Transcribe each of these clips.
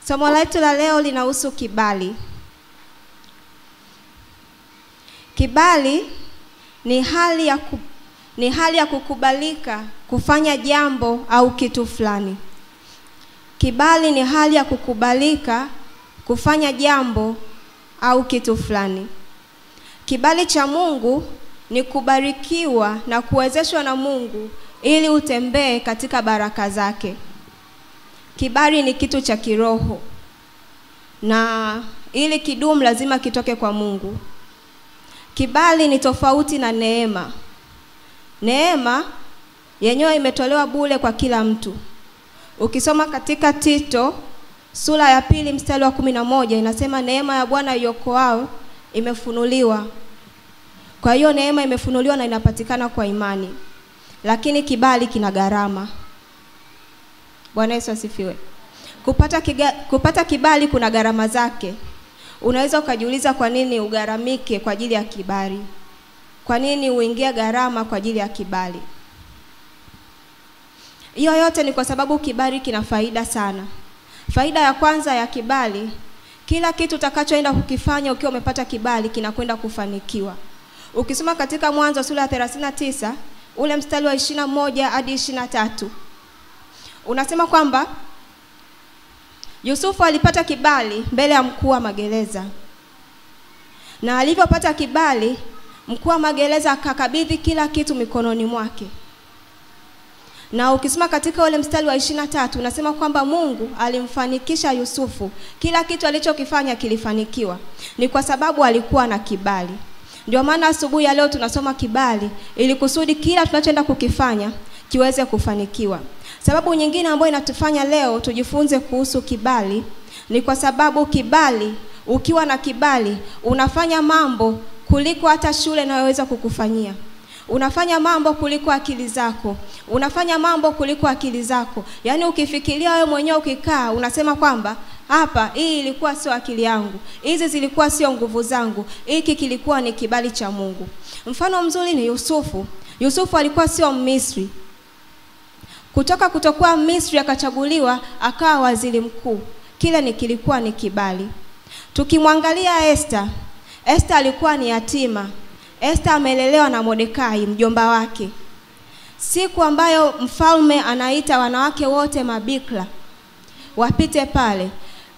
Somo letu la leo linahusu kibali. Kibali ni hali ya kukubalika kufanya jambo au kitu fulani. Kibali ni hali ya kukubalika kufanya jambo au kitu fulani. Kibali cha Mungu ni kubarikiwa na kuwezeshwa na Mungu ili utembee katika baraka zake. Kibali ni kitu cha kiroho, na ili kidumu lazima kitoke kwa Mungu. Kibali ni tofauti na neema. Neema yenyewe imetolewa bure kwa kila mtu. Ukisoma katika Tito sura ya 2 mstari wa 11 inasema neema ya Bwana iokoao imefunuliwa. Kwa hiyo neema imefunuliwa na inapatikana kwa imani. Lakini kibali kina gharama. Bwana Yesu asifiwe. Kupata kibali kuna gharama zake. Unaweza ukajiuliza kwa nini ugaramike kwa ajili ya kibali? Kwa nini uingie gharama kwa ajili ya kibali? Hiyo yote ni kwa sababu kibali kina faida sana. Faida ya kwanza ya kibali, kila kitu utakachoenda kukifanya ukiwa umepata kibali kinakwenda kufanikiwa. Ukisoma katika Mwanzo sura ya 39, ule mstari wa 21 hadi 23. Unasema kwamba Yusufu alipata kibali mbele ya mkuu wa magereza. Na alipopata kibali, mkuu wa magereza akakabidhi kila kitu mikononi mwake. Na ukisoma katika ule mstari wa 23 unasema kwamba Mungu alimfanikisha Yusufu. Kila kitu alichokifanya kilifanikiwa. Ni kwa sababu alikuwa na kibali. Ndio maana asubuhi ya leo tunasoma kibali ili kusudi kila tunachoenda kukifanya kiweze kufanikiwa. Sababu nyingine ambayo inatufanya leo tujifunze kuhusu kibali ni kwa sababu kibali, ukiwa na kibali unafanya mambo kuliko hata shule inayoweza kukufanyia. Unafanya mambo kuliko akili zako. Unafanya mambo kuliko akili zako. Yaani ukifikiria wewe mwenyewe ukikaa unasema kwamba hapa hii ilikuwa sio akili yangu. Hizi zilikuwa sio nguvu zangu. Hiki kilikuwa ni kibali cha Mungu. Mfano mzuri ni Yusufu. Yusufu alikuwa sio Misri. Kutokuwa Misri akachaguliwa akawa waziri mkuu. Kilikuwa ni kibali. Tukimwangalia Esther alikuwa ni yatima. Esther amelelewa na Mordekai mjomba wake. Siku ambayo mfalme anaita wanawake wote mabikra wapite pale.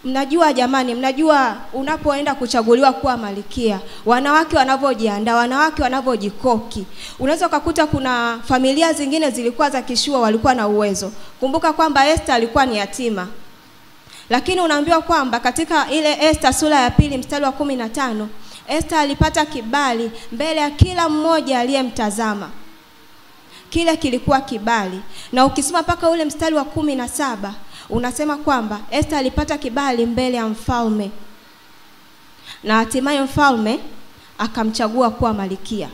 Mnajua unapoenda kuchaguliwa kuwa malkia, wanawake wanavyojiandaa, wanawake wanavyojikoki. Unaweza kukuta kuna familia zingine zilikuwa za kishua, walikuwa na uwezo. Kumbuka kwamba Esther alikuwa ni yatima. Lakini unaambiwa kwamba katika ile Esther sura ya 2 mstari wa 15, Esther alipata kibali mbele ya kila mmoja aliyemtazama. Kilikuwa kibali. Na ukisoma paka ule mstari wa 17 unasema kwamba Esther alipata kibali mbele ya mfalme. Na hatimaye mfalme akamchagua kuwa malkia.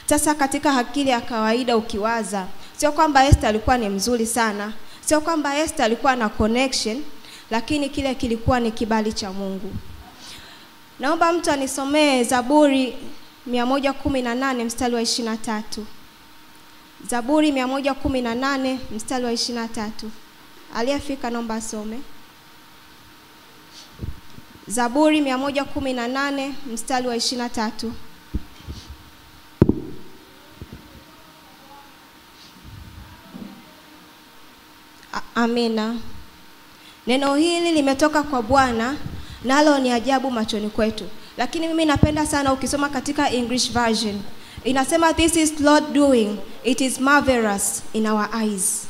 Sasa katika akili ya kawaida ukiwaza, sio kwamba Esther alikuwa ni mzuri sana, sio kwamba Esther alikuwa na connection, lakini kilikuwa ni kibali cha Mungu. Naomba mtu anisomee Zaburi 118 mstari wa 23. Zaburi 118 mstari wa 23. Aliyefika naomba asome. Zaburi 118 mstari wa 23. Amina. Neno hili limetoka kwa Bwana, nalo ni ajabu machoni kwetu. Lakini mimi napenda sana ukisoma katika English version. Inasema this is Lord doing, it is marvelous in our eyes.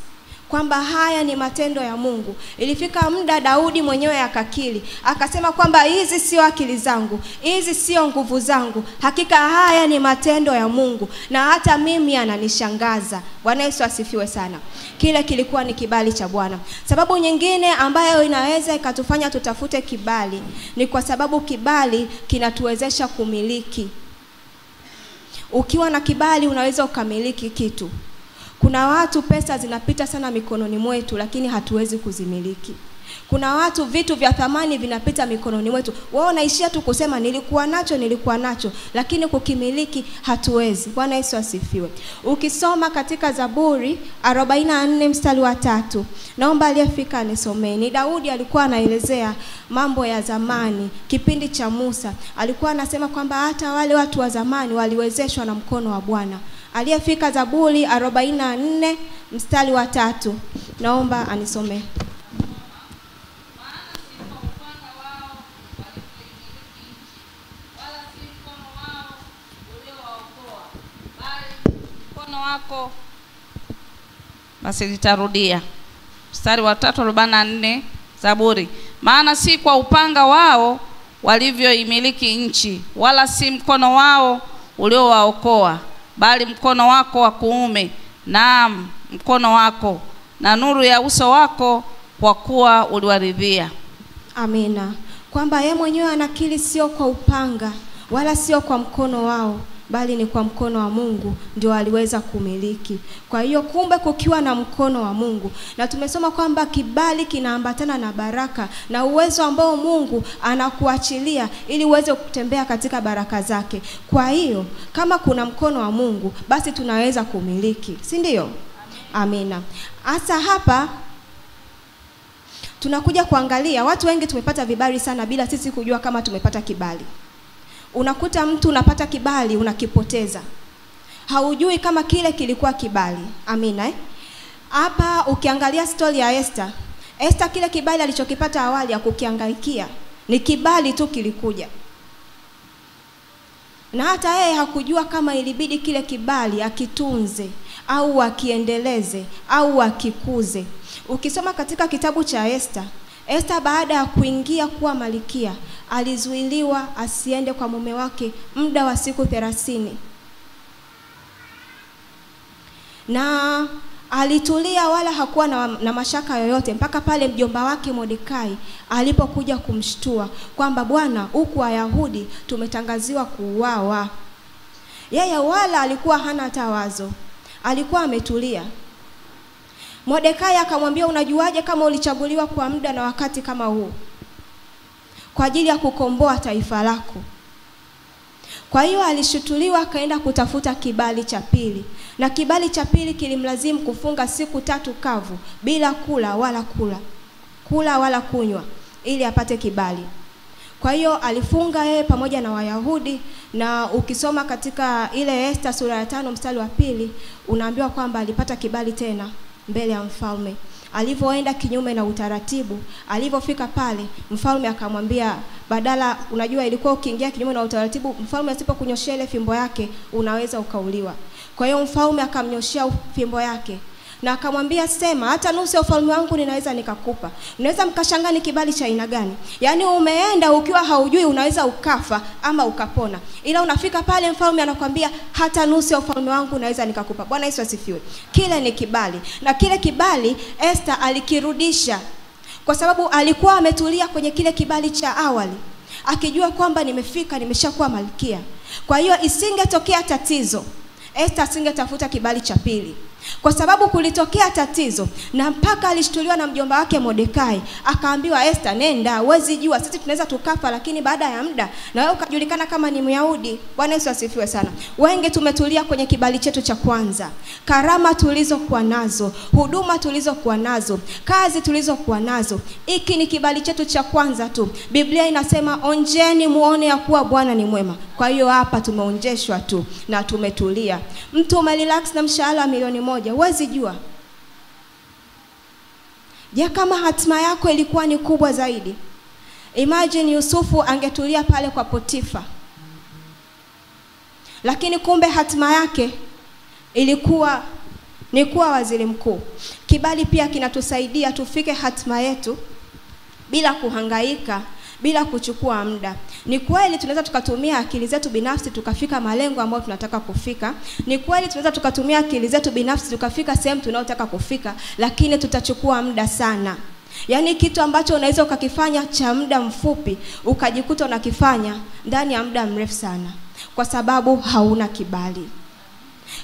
Kwamba haya ni matendo ya Mungu. Ilifika muda Daudi mwenyewe akakiri, akasema kwamba hizi sio akili zangu, hizi sio nguvu zangu, hakika haya ni matendo ya Mungu, na hata mimi ananishangaza. Bwana Yesu asifiwe sana. Kilikuwa ni kibali cha Bwana. Sababu nyingine ambayo inaweza ikatufanya tutafute kibali ni kwa sababu kibali kinatuwezesha kumiliki. Ukiwa na kibali unaweza ukamiliki kitu. Kuna watu pesa zinapita sana mikononi mwetu lakini hatuwezi kuzimiliki. Kuna watu vitu vya thamani vinapita mikononi mwetu. Wao naishia tu kusema nilikuwa nacho, lakini kukimiliki hatuwezi. Bwana Yesu asifiwe. Ukisoma katika Zaburi 44 mstari wa 3. Naomba aliyefika anisomee. Ni Daudi alikuwa anaelezea mambo ya zamani, kipindi cha Musa. Alikuwa anasema kwamba hata wale watu wa zamani waliwezeshwa na mkono wa Bwana. Aliyefika Zaburi 44 mstari wa 3. Naomba anisomee. Wako basi nitarudia mstari wa 3:44 Zaburi. Maana si kwa upanga wao walivyoimiliki nchi, wala si mkono wao uliowaokoa, bali mkono wako wa kuume, naam mkono wako na nuru ya uso wako, kwa kuwa uliwaridhia. Amina. Kwamba yeye mwenyewe anakiri sio kwa upanga wala sio kwa mkono wao, bali ni kwa mkono wa Mungu ndio aliweza kumiliki. Kwa hiyo kumbe kukiwa na mkono wa Mungu, na tumesoma kwamba kibali kinaambatana na baraka na uwezo ambao Mungu anakuachilia ili uweze kutembea katika baraka zake. Kwa hiyo kama kuna mkono wa Mungu, basi tunaweza kumiliki, si ndio? Amina. Hasa hapa tunakuja kuangalia watu wengi tumepata vibali sana bila sisi kujua kama tumepata kibali. Unakuta mtu unapata kibali unakipoteza, haujui kama kile kilikuwa kibali. Amina. Hapa ukiangalia story ya Esther, kile kibali alichokipata awali ya kukiangaikia ni kibali tu kilikuja, na hata yeye hakujua kama ilibidi kile kibali akitunze au akiendeleze au akikuze. Ukisoma katika kitabu cha Esther baada ya kuingia kuwa malkia, alizuiliwa asiende kwa mume wake muda wa siku 30. Na alitulia wala hakuwa na mashaka yoyote mpaka pale mjomba wake Mordekai alipokuja kumshtua kwamba bwana, huku Wayahudi tumetangaziwa kuuawa. Yeye wala alikuwa hana hata wazo, alikuwa ametulia. Mordekai akamwambia, unajuaje kama ulichaguliwa kwa muda na wakati kama huu kwa ajili ya kukomboa taifa lako? Kwa hiyo alishutuliwa, akaenda kutafuta kibali cha pili, na kibali cha pili kilimlazimu kufunga siku 3 kavu bila kula wala kunywa ili apate kibali. Kwa hiyo alifunga yeye pamoja na Wayahudi, na ukisoma katika ile Esther sura ya 5 mstari wa 2 unaambiwa kwamba alipata kibali tena mbele ya mfalme. Alivyoenda kinyume na utaratibu, alivyofika pale mfalme akamwambia, badala, unajua ilikuwa ukiingia kinyume na utaratibu, mfalme asipokunyoshia ile fimbo yake unaweza ukauliwa. Kwa hiyo mfalme akamnyoshia fimbo yake na akamwambia, sema hata nusu ya ufalme wangu ninaweza nikakupa. Unaweza mkashangaa ni kibali cha aina gani? Yaani umeenda ukiwa haujui unaweza ukafa ama ukapona, ila unafika pale mfalme anakuambia hata nusu ya ufalme wangu naweza nikakupa. Bwana Yesu asifiwe. Kile ni kibali, na kile kibali Esther alikirudisha kwa sababu alikuwa ametulia kwenye kile kibali cha awali, akijua kwamba nimeshakuwa malkia. Kwa hiyo isingetokea tatizo, Esther asingetafuta kibali cha pili, kwa sababu kulitokea tatizo na mpaka alishtuliwa na mjomba wake Mordekai. Akaambiwa, Esther, nenda, uwezi jua sisi tunaweza tukafa, lakini baada ya muda na wewe ukajulikana kama ni Myahudi. Bwana Yesu asifiwe sana. Wengi tumetulia kwenye kibali chetu cha kwanza, karama tulizokuwa nazo, huduma tulizokuwa nazo, kazi tulizokuwa nazo. Hiki ni kibali chetu cha kwanza tu. Biblia inasema onjeni muone ya kuwa Bwana ni mwema. Kwa hiyo hapa tumeonjeshwa tu na tumetulia. Mtu umerelax na mshahara milioni 1, huwezi jua. Je, kama hatima yako ilikuwa ni kubwa zaidi? Imagine Yusufu angetulia pale kwa Potifa, lakini kumbe hatima yake ilikuwa ni kuwa waziri mkuu. Kibali pia kinatusaidia tufike hatima yetu bila kuhangaika, bila kuchukua muda. Ni kweli tunaweza tukatumia akili zetu binafsi tukafika malengo ambayo tunataka kufika. Ni kweli tunaweza tukatumia akili zetu binafsi tukafika sehemu tunayotaka kufika, lakini tutachukua muda sana. Yaani kitu ambacho unaweza ukakifanya cha muda mfupi ukajikuta unakifanya ndani ya muda mrefu sana, kwa sababu hauna kibali.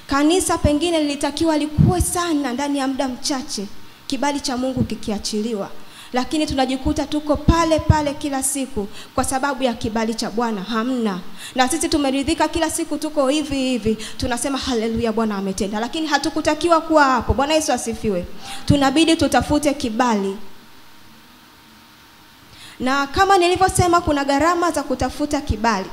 Kanisa pengine lilitakiwa likuwe sana ndani ya muda mchache, kibali cha Mungu kikiachiliwa. lakini tunajikuta tuko pale pale kila siku kwa sababu ya kibali cha Bwana hamna. Na sisi tumeridhika kila siku tuko hivi hivi, tunasema haleluya Bwana ametenda, lakini hatukutakiwa kuwa hapo. Bwana Yesu asifiwe. Tunabidi tutafute kibali. Na kama nilivyosema, kuna gharama za kutafuta kibali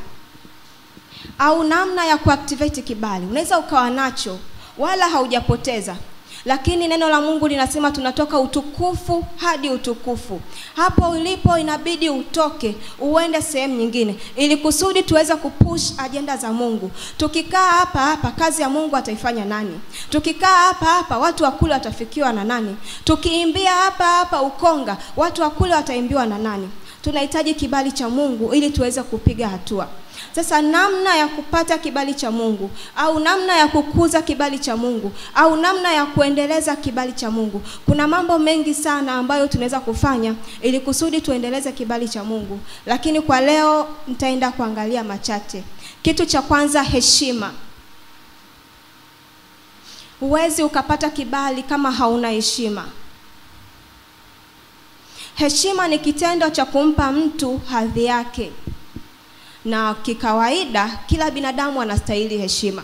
au namna ya kuactivate kibali. Unaweza ukawa nacho wala haujapoteza, lakini neno la Mungu linasema tunatoka utukufu hadi utukufu. Hapo ulipo inabidi utoke uende sehemu nyingine ili kusudi tuweze kupush agenda za Mungu. Tukikaa hapa hapa, kazi ya Mungu ataifanya nani? Tukikaa hapa hapa, watu wa kule watafikiwa na nani? Tukiimbia hapa hapa Ukonga, watu wa kule wataimbiwa na nani? Tunahitaji kibali cha Mungu ili tuweze kupiga hatua. Sasa namna ya kupata kibali cha Mungu, au namna ya kukuza kibali cha Mungu, au namna ya kuendeleza kibali cha Mungu, kuna mambo mengi sana ambayo tunaweza kufanya ili kusudi tuendeleze kibali cha Mungu, lakini kwa leo nitaenda kuangalia machache. Kitu cha kwanza, heshima. Huwezi ukapata kibali kama hauna heshima. Heshima ni kitendo cha kumpa mtu hadhi yake. Na kikawaida kila binadamu anastahili heshima.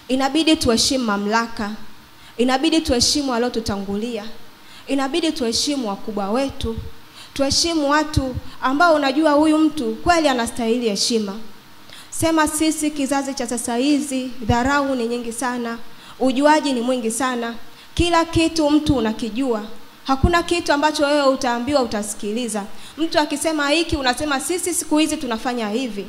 Inabidi tuheshimu mamlaka, inabidi tuheshimu waliotutangulia, inabidi tuheshimu wakubwa wetu, tuheshimu watu ambao unajua huyu mtu kweli anastahili heshima. Sema sisi kizazi cha sasa hizi, dharau ni nyingi sana, ujuaji ni mwingi sana, kila kitu mtu unakijua. Hakuna kitu ambacho wewe utaambiwa utasikiliza. Mtu akisema hiki unasema sisi siku hizi tunafanya hivi.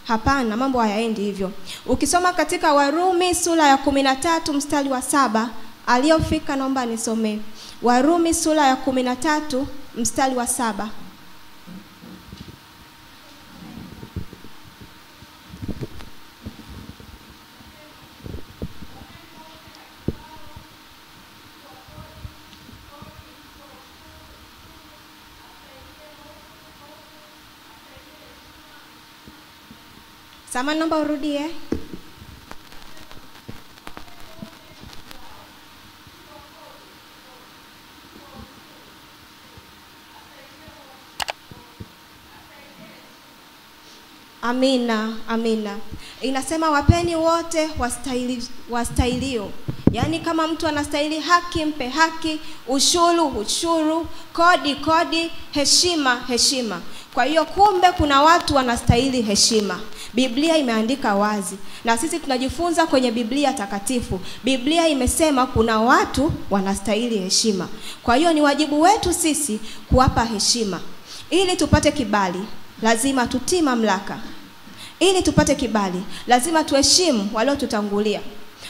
Hapana, mambo hayaendi hivyo. Ukisoma katika Warumi sura ya 13 mstari wa 7, aliyofika naomba nisomee. Warumi sura ya 13 mstari wa 7. Sama naomba urudie. Amina, amina. Inasema wapeni wote wastahilio. Yaani kama mtu anastahili haki, mpe haki, ushuru, kodi, heshima. Kwa hiyo kumbe kuna watu wanastahili heshima. Biblia imeandika wazi. Na sisi tunajifunza kwenye Biblia takatifu. Biblia imesema kuna watu wanastahili heshima. Kwa hiyo ni wajibu wetu sisi kuwapa heshima. Ili tupate kibali, lazima tutii mamlaka. Ili tupate kibali, lazima tuheshimu waliotutangulia.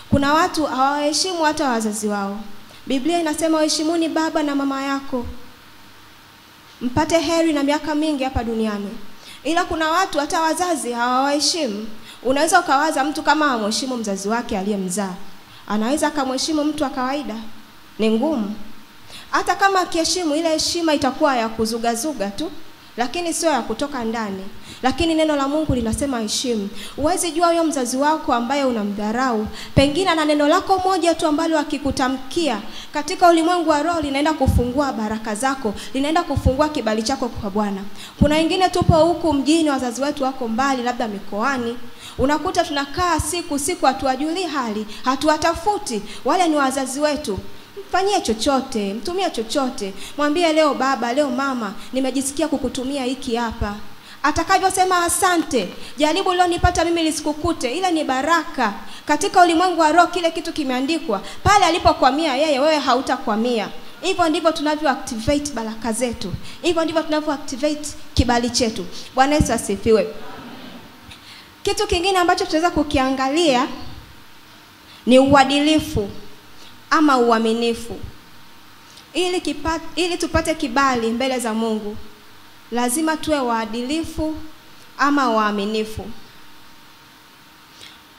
Kuna watu hawaheshimu hata wazazi wao. Biblia inasema waheshimuni baba na mama yako, mpate heri na miaka mingi hapa duniani. Ila kuna watu hata wazazi hawaheshimu. Unaweza ukawaza mtu kama hamheshimu mzazi wake aliyemzaa, anaweza akamheshimu mtu wa kawaida? Ni ngumu. Hata kama akiheshimu, ile heshima itakuwa ya kuzugazuga tu, lakini sio ya kutoka ndani. Lakini neno la Mungu linasema heshimu. Uwezi jua huyo mzazi wako ambaye unamdharau, pengine na neno lako moja tu ambalo akikutamkia katika ulimwengu wa roho linaenda kufungua baraka zako, linaenda kufungua kibali chako kwa Bwana. Kuna wengine tupo huku mjini, wazazi wetu wako mbali, labda mikoani. Unakuta tunakaa siku hatuwajuli hali, hatuwatafuti. Wale ni wazazi wetu. Mfanyie chochote, mtumie chochote. Mwambie leo baba, leo mama, nimejisikia kukutumia hiki hapa. Atakavyosema asante. Jaribu leo nipata mimi lisikukute, ile ni baraka. Katika ulimwengu wa roho kile kitu kimeandikwa. Pale alipokwamia yeye, wewe hautakwamia. Hivyo ndivyo tunavyo activate baraka zetu. Hivyo ndivyo tunavyo activate kibali chetu. Bwana Yesu asifiwe. Kitu kingine ambacho tunaweza kukiangalia ni uadilifu ama uaminifu. Ili tupate kibali mbele za Mungu, lazima tuwe waadilifu ama waaminifu.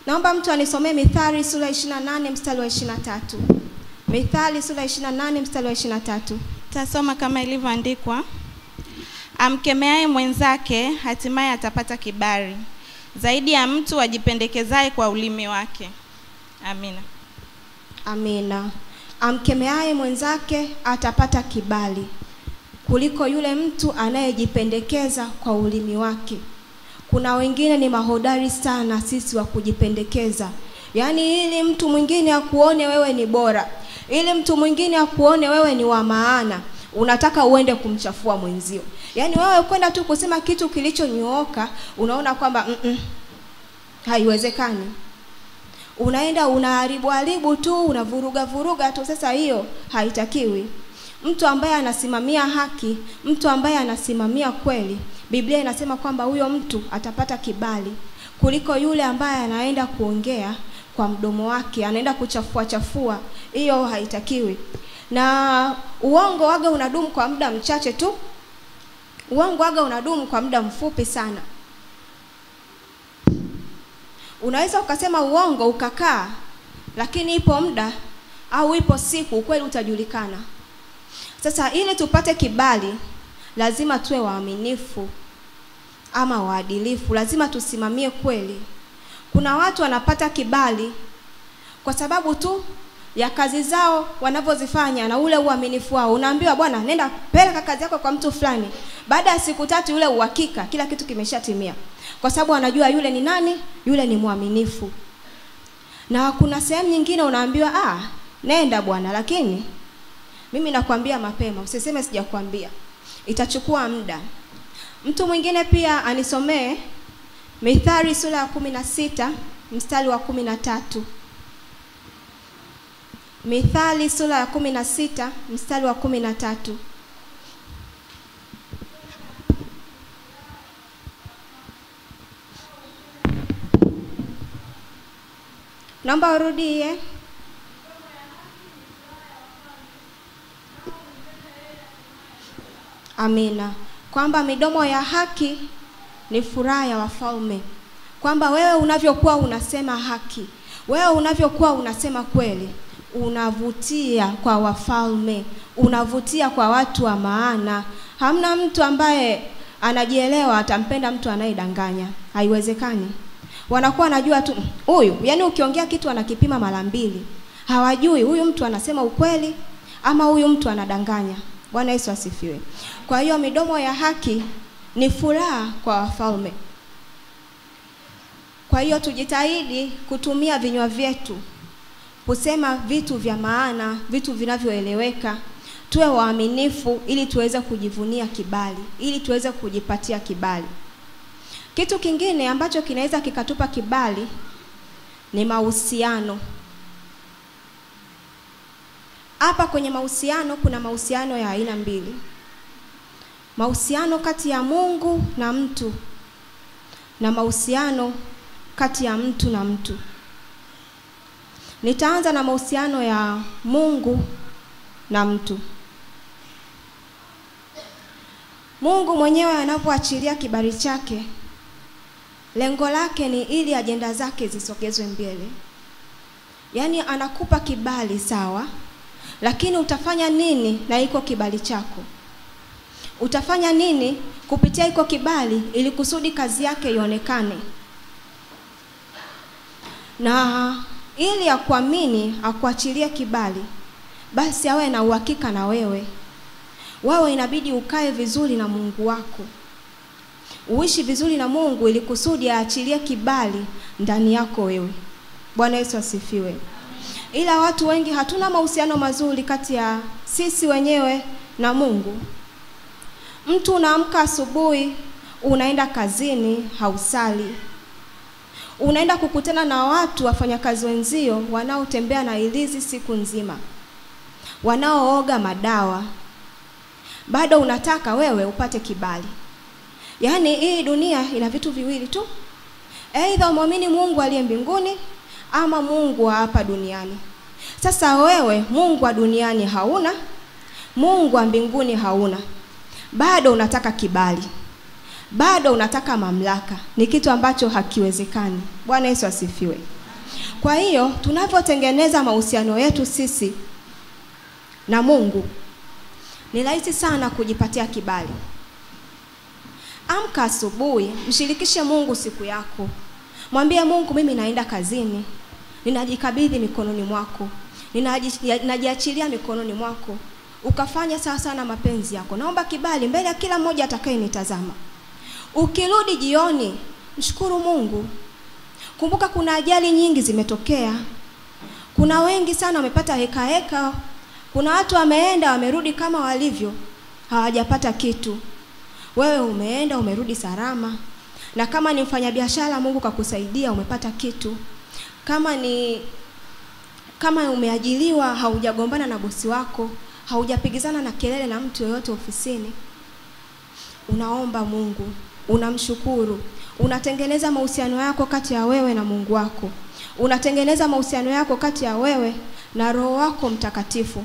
Naomba mtu anisomee Mithali sura 28 mstari wa 23. Mithali sura 28 mstari wa 23. Tasoma kama ilivyoandikwa. Amkemeaye mwenzake hatimaye atapata kibali, zaidi ya mtu ajipendekezaye kwa ulimi wake. Amina. Amina. amkemeaye mwenzake atapata kibali kuliko yule mtu anayejipendekeza kwa ulimi wake. Kuna wengine ni mahodari sana sisi wa kujipendekeza. Yaani ili mtu mwingine akuone wewe ni bora, ili mtu mwingine akuone wewe ni wa maana, unataka uende kumchafua mwenzio. Yaani wewe kwenda tu kusema kitu kilichonyooka, unaona kwamba haiwezekani. Unaenda unaharibu tu, unavuruga tu. Sasa hiyo haitakiwi. Mtu ambaye anasimamia haki, mtu ambaye anasimamia kweli, Biblia inasema kwamba huyo mtu atapata kibali kuliko yule ambaye anaenda kuongea kwa mdomo wake, anaenda kuchafua. Hiyo haitakiwi. Na uongo waga unadumu kwa muda mchache tu. Uongo waga unadumu kwa muda mfupi sana. Unaweza ukasema uongo ukakaa, lakini ipo muda au ipo siku ukweli utajulikana. Sasa ili tupate kibali, lazima tuwe waaminifu ama waadilifu, lazima tusimamie kweli. Kuna watu wanapata kibali kwa sababu tu ya kazi zao wanavyozifanya na ule uaminifu wao. Unaambiwa bwana, nenda peleka kazi yako kwa mtu fulani. Baada ya siku 3 yule uhakika kila kitu kimeshatimia. Kwa sababu anajua yule ni nani? Yule ni mwaminifu. Na kuna sehemu nyingine unaambiwa nenda bwana, lakini mimi nakwambia mapema, usiseme sijakwambia. Itachukua muda. Mtu mwingine pia anisomee Mithali sura ya 16 mstari wa 13. Mithali sura ya 16 mstari wa 13. Naomba urudie. Amina. Kwamba midomo ya haki ni furaha ya wafalme. Kwamba wewe unavyokuwa unasema haki, wewe unavyokuwa unasema kweli, unavutia kwa wafalme, unavutia kwa watu wa maana. Hamna mtu ambaye anajielewa atampenda mtu anayedanganya. Haiwezekani. Wanakuwa wanajua tu huyu, yani ukiongea kitu anakipima mara 2. Hawajui huyu mtu anasema ukweli ama huyu mtu anadanganya. Bwana Yesu asifiwe. Kwa hiyo midomo ya haki ni furaha kwa wafalme. Kwa hiyo tujitahidi kutumia vinywa vyetu kusema vitu vya maana, vitu vinavyoeleweka. Tuwe waaminifu ili tuweze kujivunia kibali, ili tuweze kujipatia kibali. Kitu kingine ambacho kinaweza kikatupa kibali ni mahusiano. Hapa kwenye mahusiano kuna mahusiano ya aina 2. Mahusiano kati ya Mungu na mtu na mahusiano kati ya mtu na mtu. Nitaanza na mahusiano ya Mungu na mtu. Mungu mwenyewe anapoachilia kibali chake, lengo lake ni ili ajenda zake zisogezwe mbele. Yaani anakupa kibali sawa, lakini utafanya nini na iko kibali chako? Utafanya nini kupitia iko kibali ili kusudi kazi yake ionekane? Na ili akuamini, akuachilie kibali, basi awe na uhakika na wewe. Wewe inabidi ukae vizuri na Mungu wako. Uishi vizuri na Mungu ili kusudi aachilie kibali ndani yako wewe. Bwana Yesu asifiwe. Ila watu wengi hatuna mahusiano mazuri kati ya sisi wenyewe na Mungu. Mtu unaamka asubuhi, unaenda kazini, hausali. Unaenda kukutana na watu wafanyakazi wenzio wanaotembea na ilizi siku nzima, wanaooga madawa. Bado unataka wewe upate kibali. Yaani hii dunia ina vitu viwili tu. Aidha muamini Mungu aliye mbinguni ama Mungu wa hapa duniani. Sasa wewe Mungu wa duniani hauna, Mungu wa mbinguni hauna. Bado unataka kibali. Bado unataka mamlaka. Ni kitu ambacho hakiwezekani. Bwana Yesu asifiwe. Kwa hiyo tunapotengeneza mahusiano yetu sisi na Mungu, ni rahisi sana kujipatia kibali. Amka asubuhi, mshirikishe Mungu siku yako. Mwambie Mungu, mimi naenda kazini, ninajikabidhi mikononi mwako. ninajiachilia mikononi mwako, ukafanya sawa sawa na mapenzi yako. Naomba kibali mbele ya kila mmoja atakayenitazama. Ukirudi jioni, mshukuru Mungu. Kumbuka kuna ajali nyingi zimetokea. Kuna wengi sana wamepata heka. Kuna watu wameenda wamerudi kama walivyo, hawajapata kitu. Wewe umeenda umerudi salama. Na kama ni mfanyabiashara, Mungu kakusaidia, umepata kitu. Kama umeajiliwa, haujagombana na bosi wako, haujapigizana na kelele na mtu yoyote ofisini, unaomba Mungu, unamshukuru, unatengeneza mahusiano yako kati ya wewe na Mungu wako. Unatengeneza mahusiano yako kati ya wewe na Roho wako Mtakatifu.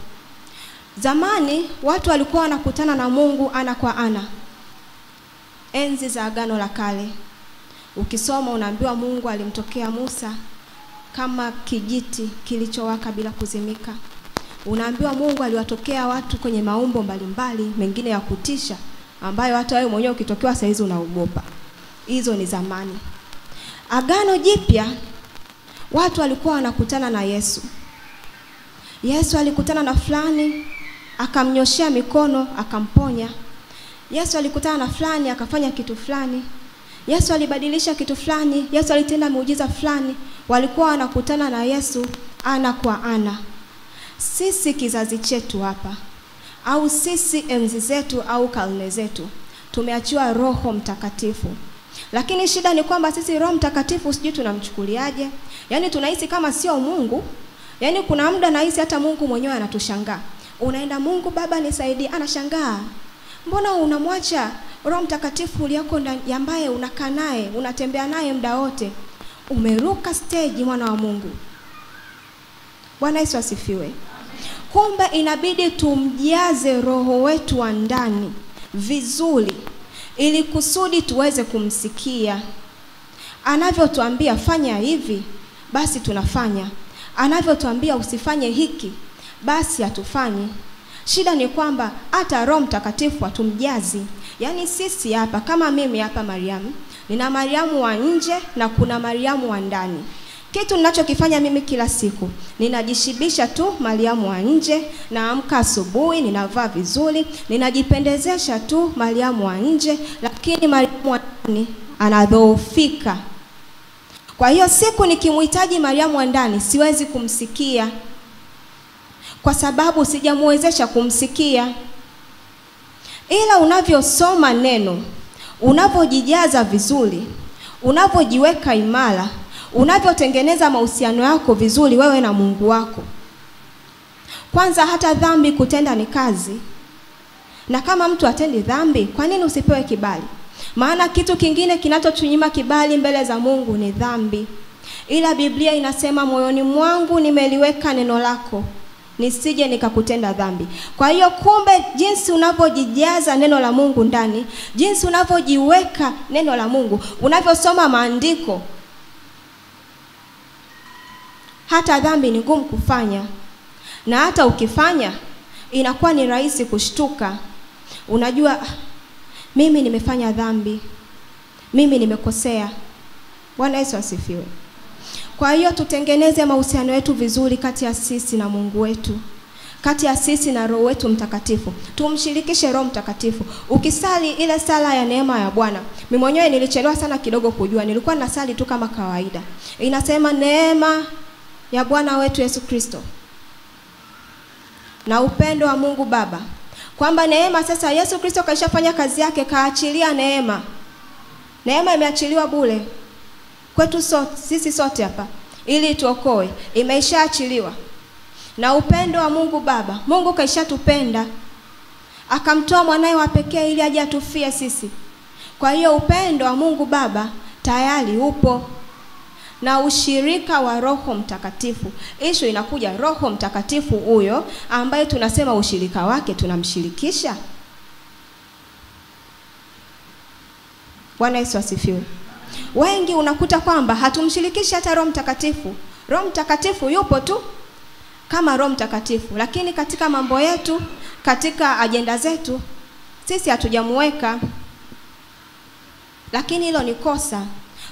Zamani watu walikuwa wanakutana na Mungu ana kwa ana. Enzi za Agano la Kale, ukisoma unaambiwa Mungu alimtokea Musa kama kijiti kilichowaka bila kuzimika. Unaambiwa Mungu aliwatokea watu kwenye maumbo mbalimbali, mengine ya kutisha, ambayo hata wewe mwenyewe ukitokewa saa hizo unaogopa. Hizo ni zamani. Agano Jipya, watu walikuwa wanakutana na Yesu. Yesu alikutana na fulani, akamnyoshia mikono, akamponya. Yesu alikutana na fulani, akafanya kitu fulani. Yesu alibadilisha kitu fulani, Yesu alitenda muujiza fulani. Walikuwa wanakutana na Yesu ana kwa ana. Sisi kizazi chetu hapa, au sisi enzi zetu au karne zetu, tumeachiwa Roho Mtakatifu. Lakini shida ni kwamba sisi Roho Mtakatifu sijui tunamchukuliaje. Yaani tunahisi kama sio Mungu. Yaani kuna muda nahisi hata Mungu mwenyewe anatushangaa. Unaenda, Mungu Baba nisaidie, anashangaa. Mbona unamwacha Roho Mtakatifu uliyoko ndani, ambaye unakaa naye, unatembea naye muda wote? Umeruka stage, mwana wa Mungu. Bwana Yesu asifiwe. Kumbe inabidi tumjaze Roho wetu wa ndani vizuri, ili kusudi tuweze kumsikia. Anavyotuambia fanya hivi, basi tunafanya. Anavyotuambia usifanye hiki, basi hatufanyi. Shida ni kwamba hata Roho Mtakatifu hatumjazi. Yaani sisi hapa, kama mimi hapa Mariamu, nina Mariamu wa nje na kuna Mariamu wa ndani. Kitu ninachokifanya mimi kila siku, ninajishibisha tu Mariamu wa nje, naamka asubuhi, ninavaa vizuri, ninajipendezesha tu Mariamu wa nje, lakini Mariamu wa ndani anadhoofika. Kwa hiyo siku nikimhitaji Mariamu wa ndani, siwezi kumsikia, kwa sababu sijamuwezesha kumsikia. Ila unavyosoma neno, unavyojijaza vizuri, unavyojiweka imara, unavyotengeneza mahusiano yako vizuri wewe na Mungu wako. Kwanza hata dhambi kutenda ni kazi. Na kama mtu atendi dhambi, kwa nini usipewe kibali? Maana kitu kingine kinachotunyima kibali mbele za Mungu ni dhambi. Ila Biblia inasema moyoni mwangu nimeliweka neno lako, nisije nikakutenda dhambi. Kwa hiyo kumbe jinsi unavyojijaza neno la Mungu ndani, jinsi unavyojiweka neno la Mungu, unavyosoma maandiko, hata dhambi ni ngumu kufanya. Na hata ukifanya, inakuwa ni rahisi kushtuka. Unajua, mimi nimefanya dhambi, mimi nimekosea. Bwana Yesu asifiwe. Kwa hiyo tutengeneze mahusiano yetu vizuri kati ya sisi na Mungu wetu, kati ya sisi na Roho wetu Mtakatifu. Tumshirikishe Roho Mtakatifu. Ukisali ile sala ya neema ya Bwana, mimi mwenyewe nilichelewa sana kidogo kujua, nilikuwa nasali tu kama kawaida. Inasema neema ya Bwana wetu Yesu Kristo na upendo wa Mungu Baba. Kwamba neema sasa, Yesu Kristo kaishafanya kazi yake, kaachilia neema. Neema imeachiliwa bure kwetu sote, sisi sote hapa, ili tuokoe. Imeishaachiliwa. Na upendo wa Mungu Baba, Mungu kaishatupenda, akamtoa mwanae wa pekee ili aje atufie sisi. Kwa hiyo upendo wa Mungu Baba tayari upo. Na ushirika wa Roho Mtakatifu, ishu inakuja Roho Mtakatifu huyo ambaye tunasema ushirika wake tunamshirikisha. Bwana Yesu asifiwe. Wengi unakuta kwamba hatumshirikishi hata Roho Mtakatifu. Roho Mtakatifu yupo tu kama Roho Mtakatifu, lakini katika mambo yetu, katika ajenda zetu, sisi hatujamuweka. Lakini hilo ni kosa.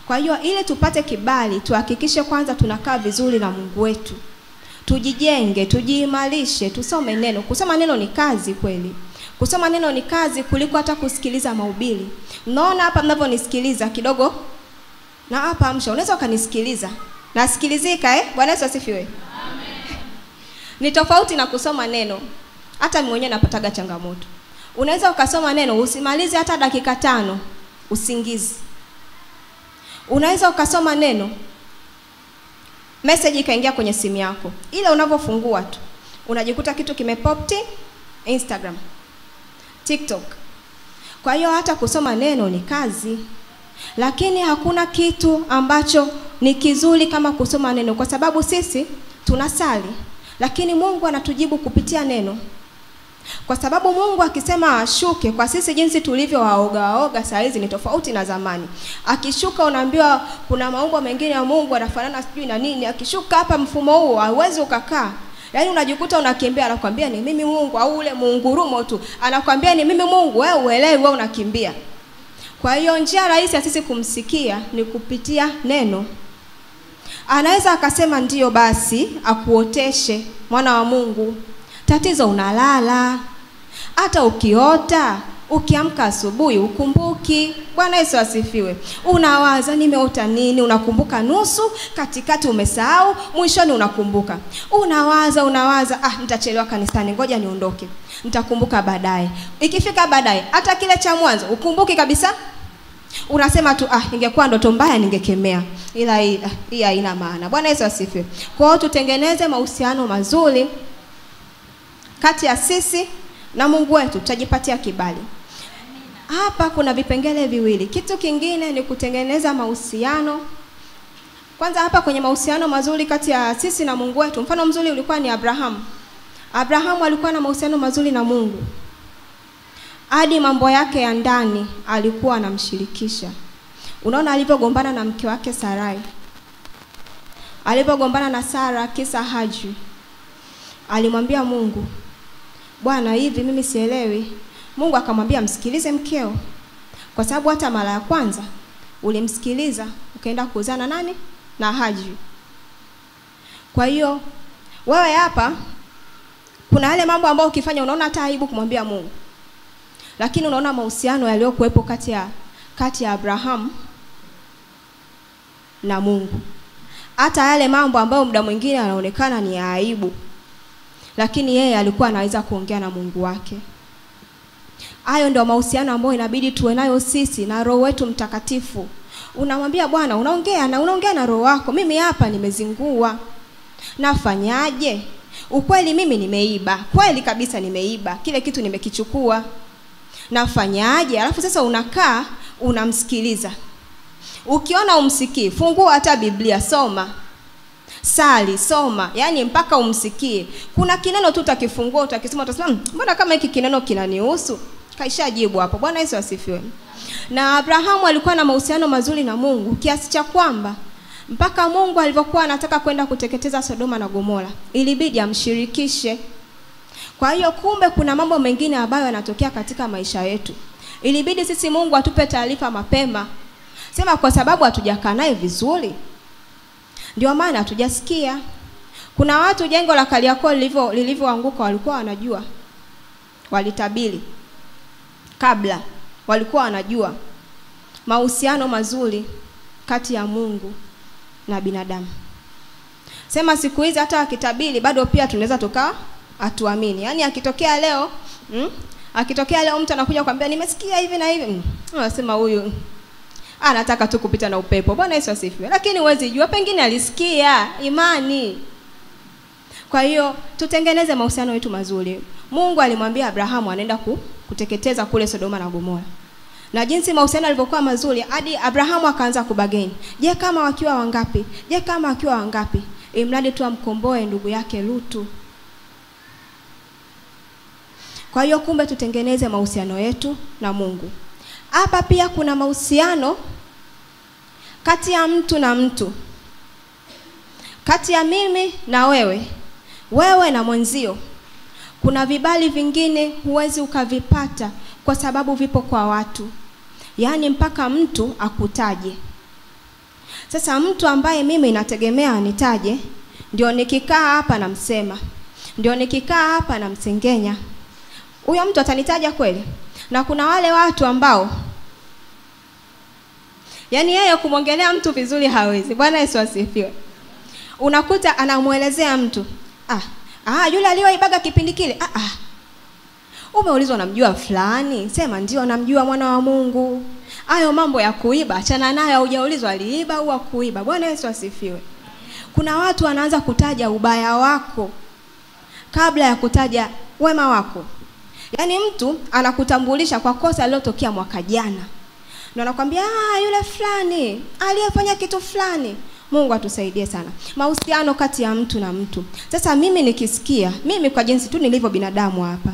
Kwa hiyo ili tupate kibali, tuhakikishe kwanza tunakaa vizuri na Mungu wetu. tujijenge, tujiimarishe, tusome neno. Kusoma neno ni kazi kweli. Kusoma neno ni kazi kuliko hata kusikiliza mahubiri. Unaona hapa mnavyonisikiliza kidogo na hapa amsha, unaweza ukanisikiliza. Nasikilizika Bwana Yesu asifiwe. Amen. Ni tofauti na kusoma neno. Hata mimi mwenyewe napataga changamoto. Unaweza ukasoma neno usimalize hata dakika 5 usingizi. Unaweza ukasoma neno message ikaingia kwenye simu yako. Ile unavyofungua tu unajikuta kitu kimepopti Instagram, TikTok. Kwa hiyo hata kusoma neno ni kazi. Lakini hakuna kitu ambacho ni kizuri kama kusoma neno, kwa sababu sisi tunasali lakini Mungu anatujibu kupitia neno. Kwa sababu Mungu akisema ashuke, kwa sisi jinsi tulivyo waoga saa hizi ni tofauti na zamani. Akishuka unaambiwa kuna maumbo mengine ya Mungu anafanana sijui na nini. Akishuka hapa mfumo huo hauwezi ukakaa. Yaani unajikuta unakimbia, anakuambia ni mimi Mungu, au ule mungurumo tu anakuambia ni mimi Mungu, wewe uelewi, wewe unakimbia. Kwa hiyo njia rahisi ya sisi kumsikia ni kupitia neno. Anaweza akasema ndio basi akuoteshe mwana wa Mungu. Tatizo unalala. Hata ukiota, ukiamka asubuhi ukumbuki. Bwana Yesu asifiwe. Unawaza nimeota nini, unakumbuka nusu, katikati umesahau, mwishoni unakumbuka. Unawaza, nitachelewa kanisani, ngoja niondoke. Nitakumbuka baadaye. Ikifika baadaye, hata kile cha mwanzo ukumbuki kabisa. Unasema tu ingekuwa ndoto mbaya ningekemea. Ila hii haina maana. Bwana Yesu asifiwe. Kwa hiyo tutengeneze mahusiano mazuri kati ya sisi na Mungu wetu, tutajipatia kibali. Hapa kuna vipengele viwili. Kitu kingine ni kutengeneza mahusiano. Kwanza hapa kwenye mahusiano mazuri kati ya sisi na Mungu wetu, mfano mzuri ulikuwa ni Abrahamu. Abrahamu alikuwa na mahusiano mazuri na Mungu. Hadi mambo yake ya ndani alikuwa anamshirikisha. Unaona alipogombana na mke wake Sarai. Alipogombana na Sara kisa Haji. Alimwambia Mungu, Bwana hivi mimi sielewi. Mungu akamwambia msikilize mkeo. Kwa sababu hata mara ya kwanza ulimsikiliza ukaenda kuzana nani? Na Haji. Kwa hiyo wewe hapa kuna yale mambo ambayo ukifanya unaona hata aibu kumwambia Mungu. Lakini unaona mahusiano yaliyokuwepo kati ya Abrahamu na Mungu. Hata yale mambo ambayo muda mwingine yanaonekana ni aibu, lakini yeye alikuwa anaweza kuongea na Mungu wake. Hayo ndio mahusiano ambayo inabidi tuwe nayo sisi na Roho wetu Mtakatifu. Unamwambia Bwana, unaongea na Roho wako, mimi hapa nimezingua. Nafanyaje? Ukweli mimi nimeiba. Kweli kabisa nimeiba. Kile kitu nimekichukua. Nafanyaje? Alafu sasa unakaa unamsikiliza. Ukiona umsikii, fungua hata Biblia, soma. Sali, soma, yani mpaka umsikie. Kuna kineno tu utakifungua, utakisoma, utasema mbona kama hiki kineno kinanihusu? Kaishajibu hapo. Bwana Yesu asifiwe. Na Abrahamu alikuwa na mahusiano mazuri na Mungu kiasi cha kwamba mpaka Mungu alipokuwa anataka kwenda kuteketeza Sodoma na Gomora, ilibidi amshirikishe. Kwa hiyo kumbe kuna mambo mengine ambayo yanatokea katika maisha yetu. Ilibidi sisi Mungu atupe taarifa mapema. Sema kwa sababu hatujakaa naye vizuri, ndio maana hatujasikia. Kuna watu jengo la Kariakoo lilivyoanguka walikuwa wanajua. Walitabiri kabla, walikuwa wanajua mahusiano mazuri kati ya Mungu na binadamu. Sema siku hizi hata wakitabiri bado pia tunaweza tukaa atuamini. Yaani akitokea leo mtu anakuja kuambia nimesikia hivi na hivi. Unasema huyu anataka tu kupita na upepo. Bwana Yesu asifiwe. Lakini huwezi jua, pengine alisikia. Imani. Kwa hiyo tutengeneze mahusiano yetu mazuri. Mungu alimwambia Abrahamu anaenda kuteketeza kule Sodoma na Gomora. Na jinsi mahusiano yalivyokuwa mazuri, hadi Abrahamu akaanza kubageni. Je, kama wakiwa wangapi? Je, kama wakiwa wangapi? Imradi tu amkomboe ndugu yake Lutu. Kwa hiyo kumbe tutengeneze mahusiano yetu na Mungu. Hapa pia kuna mahusiano kati ya mtu na mtu. Kati ya mimi na wewe na mwenzio. Kuna vibali vingine huwezi ukavipata kwa sababu vipo kwa watu. Yaani mpaka mtu akutaje. Sasa mtu ambaye mimi nategemea anitaje, ndio nikikaa hapa namsema, ndio nikikaa hapa namsengenya, huyo mtu atanitaja kweli? Na kuna wale watu ambao yani yeye kumwongelea mtu vizuri hawezi. Bwana Yesu asifiwe. Unakuta anamuelezea mtu, yule aliyoibaga kipindi kile. Umeulizwa namjua fulani? Sema ndio namjua, mwana wa Mungu. Hayo mambo ya kuiba achana nayo, hujaulizwa aliiba au hakuiba. Bwana Yesu asifiwe. Kuna watu wanaanza kutaja ubaya wako kabla ya kutaja wema wako. Yaani mtu anakutambulisha kwa kosa lililotokea mwaka jana, na anakuambia yule fulani aliyefanya kitu fulani. Mungu atusaidie sana. Mahusiano kati ya mtu na mtu. Sasa mimi nikisikia, mimi kwa jinsi tu nilivyo binadamu hapa,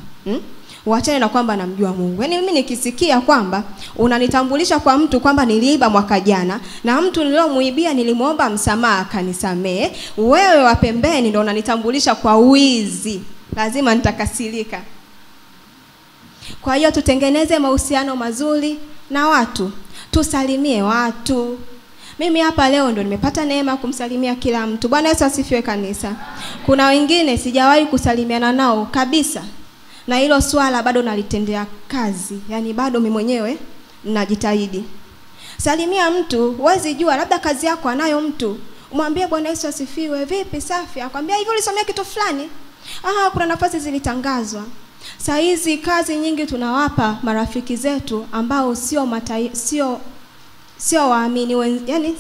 uachane na kwamba namjua Mungu. Yaani mimi nikisikia kwamba unanitambulisha kwa mtu kwamba niliiba mwaka jana, na mtu nilomuibia nilimuomba msamaha akanisamee, wewe wa pembeni ndio unanitambulisha kwa wizi, lazima nitakasirika. Kwa hiyo tutengeneze mahusiano mazuri na watu, tusalimie watu. Mimi hapa leo ndo nimepata neema kumsalimia kila mtu. Bwana Yesu asifiwe kanisa. Kuna wengine sijawahi kusalimiana nao kabisa, na hilo swala bado nalitendea kazi. Yaani bado mimi mwenyewe najitahidi. Salimia mtu, huwezi jua labda kazi yako anayo mtu. Umwambie Bwana Yesu asifiwe, vipi safi? Akwambia hivi ulisomea kitu fulani? Kuna nafasi zilitangazwa. Saa hizi kazi nyingi tunawapa marafiki zetu ambao sio waamini, yani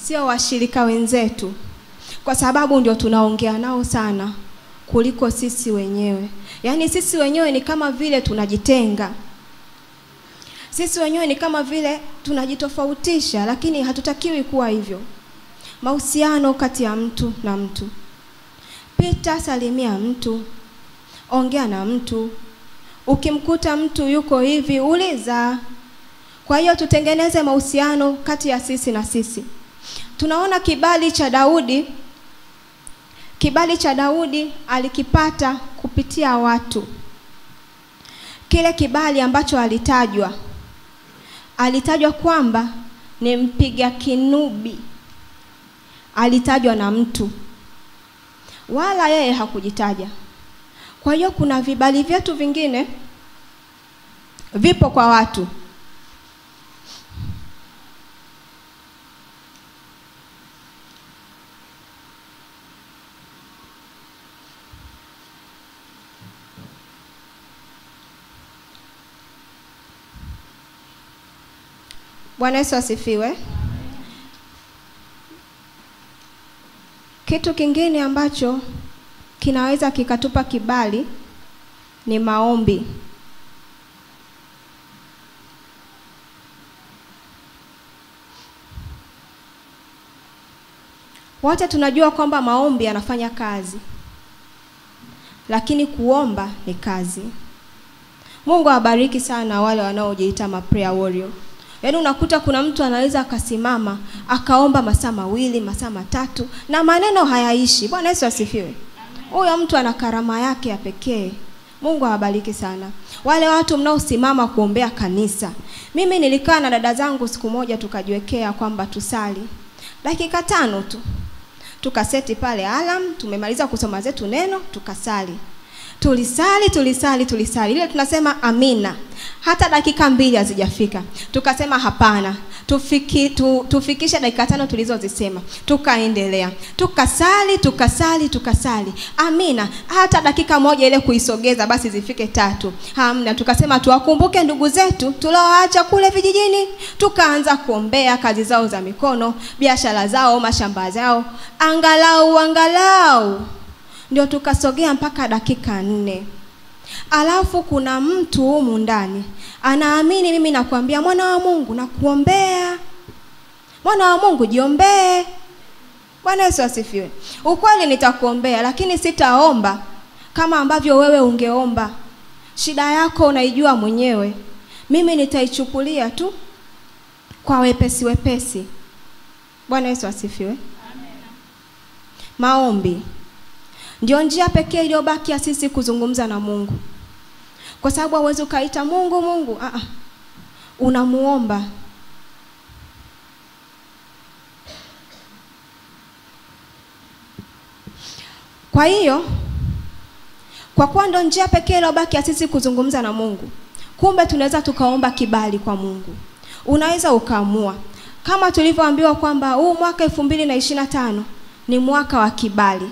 sio washirika wenzetu, kwa sababu ndio tunaongea nao sana kuliko sisi wenyewe. Yaani sisi wenyewe ni kama vile tunajitenga. Sisi wenyewe ni kama vile tunajitofautisha, lakini hatutakiwi kuwa hivyo. Mahusiano kati ya mtu na mtu. Pita, salimia mtu, ongea na mtu. Ukimkuta mtu yuko hivi, uliza. Kwa hiyo tutengeneze mahusiano kati ya sisi na sisi. Tunaona kibali cha Daudi alikipata kupitia watu. Kile kibali ambacho alitajwa kwamba ni mpiga kinubi, alitajwa na mtu, wala yeye hakujitaja. Kwa hiyo kuna vibali vyetu vingine vipo kwa watu. Bwana Yesu asifiwe. Kitu kingine ambacho kinaweza kikatupa kibali ni maombi. Wote tunajua kwamba maombi yanafanya kazi, lakini kuomba ni kazi. Mungu awabariki sana wale wanaojiita prayer warrior. Yaani unakuta kuna mtu anaweza akasimama akaomba masaa 2, masaa 3 na maneno hayaishi. Bwana Yesu asifiwe. Huyo mtu ana karama yake ya pekee. Mungu awabariki sana wale watu mnaosimama kuombea kanisa. Mimi nilikaa na dada zangu siku moja, tukajiwekea kwamba tusali dakika 5 tu. Tukaseti pale alarm, tumemaliza kusoma zetu neno, tukasali. Tulisali. Ile tunasema amina. Hata dakika 2 hazijafika. Tukasema hapana. Tufikishe dakika 5 tulizozisema. Tukaendelea. Tukasali. Amina. Hata dakika 1 ile kuisogeza basi zifike 3. Hamna. Tukasema tuwakumbuke ndugu zetu tulioacha kule vijijini. Tukaanza kuombea kazi zao za mikono, biashara zao, mashamba zao. Angalau ndio tukasogea mpaka dakika 4. Alafu kuna mtu humu ndani anaamini mimi nakwambia, mwana wa Mungu nakuombea. Mwana wa Mungu jiombee. Bwana Yesu asifiwe. Ukweli nitakuombea, lakini sitaomba kama ambavyo wewe ungeomba. Shida yako unaijua mwenyewe. Mimi nitaichukulia tu kwa wepesi. Bwana Yesu asifiwe. Amen. Maombi ndio njia pekee iliyobaki ya sisi kuzungumza na Mungu. Kwa sababu hauwezi ukaita Mungu. Unamuomba. Kwa hiyo, kwa kuwa ndo njia pekee iliyobaki ya sisi kuzungumza na Mungu, kumbe tunaweza tukaomba kibali kwa Mungu. Unaweza ukaamua kama tulivyoambiwa kwamba huu mwaka 2025 ni mwaka wa kibali.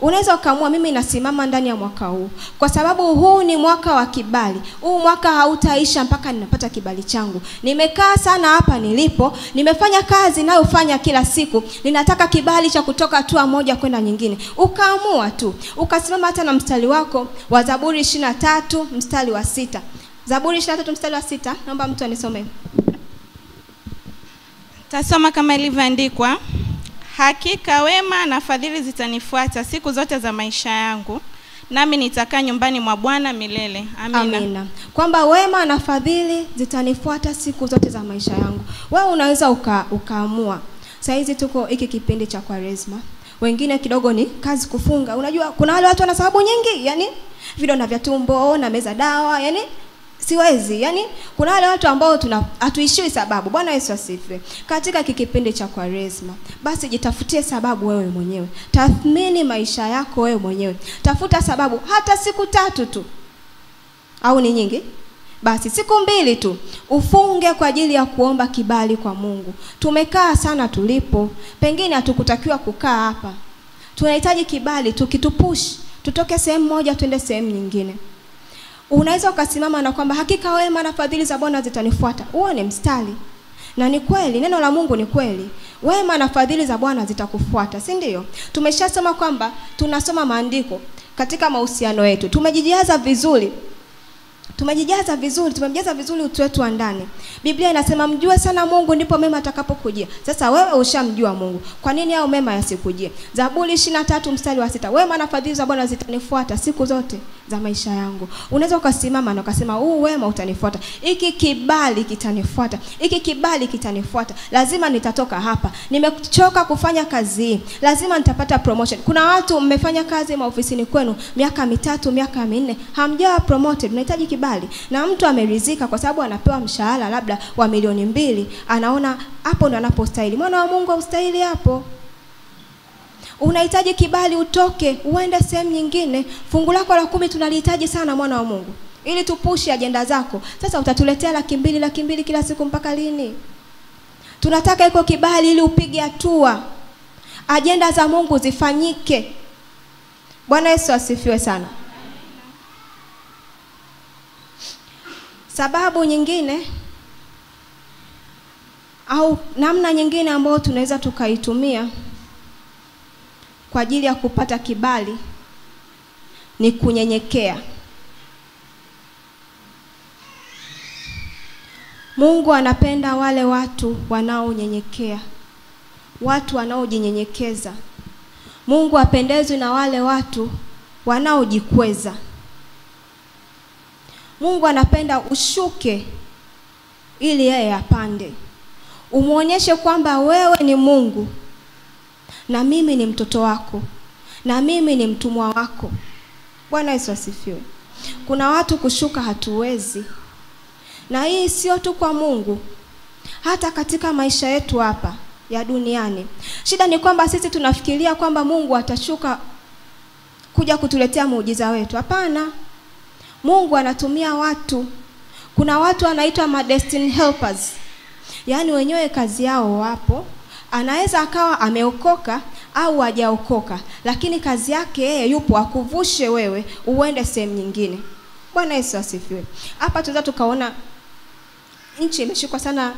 Unaweza ukaamua, mimi nasimama ndani ya mwaka huu kwa sababu huu ni mwaka wa kibali. Huu mwaka hautaisha mpaka ninapata kibali changu. Nimekaa sana hapa nilipo, nimefanya kazi ninayofanya kila siku, ninataka kibali cha kutoka hatua moja kwenda nyingine. Ukaamua tu, ukasimama hata na mstari wako wa Zaburi 23 mstari wa 6. Zaburi 23 mstari wa 6, naomba mtu anisomee. Tasoma kama ilivyoandikwa: hakika wema na fadhili zitanifuata siku zote za maisha yangu, nami nitakaa nyumbani mwa Bwana milele. Amina. Amina. Kwamba wema na fadhili zitanifuata siku zote za maisha yangu. Wewe unaweza ukaamua. Sasa hizi tuko hiki kipindi cha Kwaresma. Wengine kidogo ni kazi kufunga. Unajua kuna wale watu wana sababu nyingi, yani vidonda vya tumbo na meza dawa, yani siwezi. Yani kuna wale watu ambao hatuishiwi sababu. Bwana Yesu asifiwe. Katika kipindi cha Kwaresma, basi jitafutie sababu wewe mwenyewe. Tathmini maisha yako wewe mwenyewe. Tafuta sababu hata siku 3 tu. Au ni nyingi? Basi siku 2 tu ufunge kwa ajili ya kuomba kibali kwa Mungu. Tumekaa sana tulipo. Pengine hatukutakiwa kukaa hapa. Tunahitaji kibali tukitupush, tutoke sehemu moja tuende sehemu nyingine. Unaweza ukasimama na kwamba hakika wema na fadhili za Bwana zitanifuata. Huo ni mstari. Na ni kweli, neno la Mungu ni kweli. Wema na fadhili za Bwana zitakufuata, si ndio? Tumeshasoma kwamba tunasoma maandiko katika mahusiano yetu. Tumejijaza vizuri, tumejaza vizuri utu wetu wa ndani. Biblia inasema mjue sana Mungu ndipo mema atakapokujia. Sasa wewe ushamjua Mungu, kwa nini hao mema yasikujie? Zaburi 23 mstari wa 6, wema na fadhili za Bwana zitanifuata siku zote za maisha yangu. Unaweza ukasimama na ukasema huu wema utanifuata, hiki kibali kitanifuata, hiki kibali kitanifuata. Lazima nitatoka hapa, nimechoka kufanya kazi hii, lazima nitapata promotion. Kuna watu mmefanya kazi maofisini kwenu miaka 3, miaka 4, hamjawa promoted. Unahitaji kibali. Na mtu amerizika kwa sababu anapewa mshahara labda wa milioni 2, anaona hapo ndo anapostahili. Mwana wa Mungu haustahili hapo. Unahitaji kibali utoke uende sehemu nyingine. Fungu lako la 10 tunalihitaji sana, mwana wa Mungu, ili tupushi ajenda zako. Sasa utatuletea 200,000 kila siku mpaka lini? Tunataka iko kibali ili upige hatua, ajenda za Mungu zifanyike. Bwana Yesu asifiwe sana. Sababu nyingine au namna nyingine ambayo tunaweza tukaitumia kwa ajili ya kupata kibali ni kunyenyekea. Mungu anapenda wale watu wanaonyenyekea, watu wanaojinyenyekeza. Mungu hapendezwi na wale watu wanaojikweza. Mungu anapenda ushuke ili yeye apande. Umuonyeshe kwamba wewe ni Mungu na mimi ni mtoto wako, na mimi ni mtumwa wako. Bwana Yesu asifiwe. Kuna watu kushuka hatuwezi. Na hii sio tu kwa Mungu, hata katika maisha yetu hapa ya duniani. Shida ni kwamba sisi tunafikiria kwamba Mungu atashuka kuja kutuletea muujiza wetu. Hapana. Mungu anatumia watu. Kuna watu wanaitwa ma destiny helpers. Yaani wenyewe kazi yao wapo. Anaweza akawa ameokoka au hajaokoka, lakini kazi yake yeye yupo akuvushe wewe uende sehemu nyingine. Bwana Yesu asifiwe. Hapa tunaweza tukaona nchi imeshikwa sana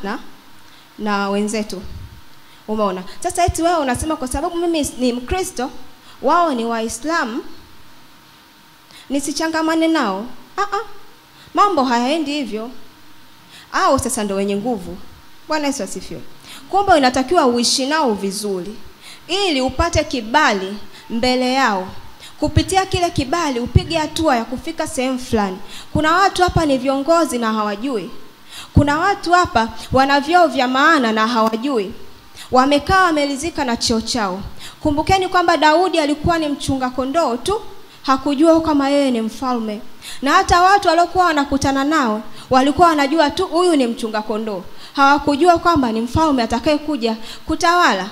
na wenzetu. Umeona? Sasa eti wewe unasema kwa sababu mimi ni Mkristo, wao ni Waislamu, nisichangamane nao. Mambo hayaendi hivyo. Au sasa ndio wenye nguvu. Bwana Yesu asifiwe. Kumbe unatakiwa uishi nao vizuri ili upate kibali mbele yao. Kupitia kile kibali upige hatua ya kufika sehemu fulani. Kuna watu hapa ni viongozi na hawajui. Kuna watu hapa wana vyeo vya maana na hawajui. Wamekaa wamelizika na cheo chao. Kumbukeni kwamba Daudi alikuwa ni mchunga kondoo tu, hakujua kama yeye ni mfalme. Na hata watu waliokuwa wanakutana nao walikuwa wanajua tu huyu ni mchunga kondoo. Hawakujua kwamba ni mfalme atakayekuja kutawala.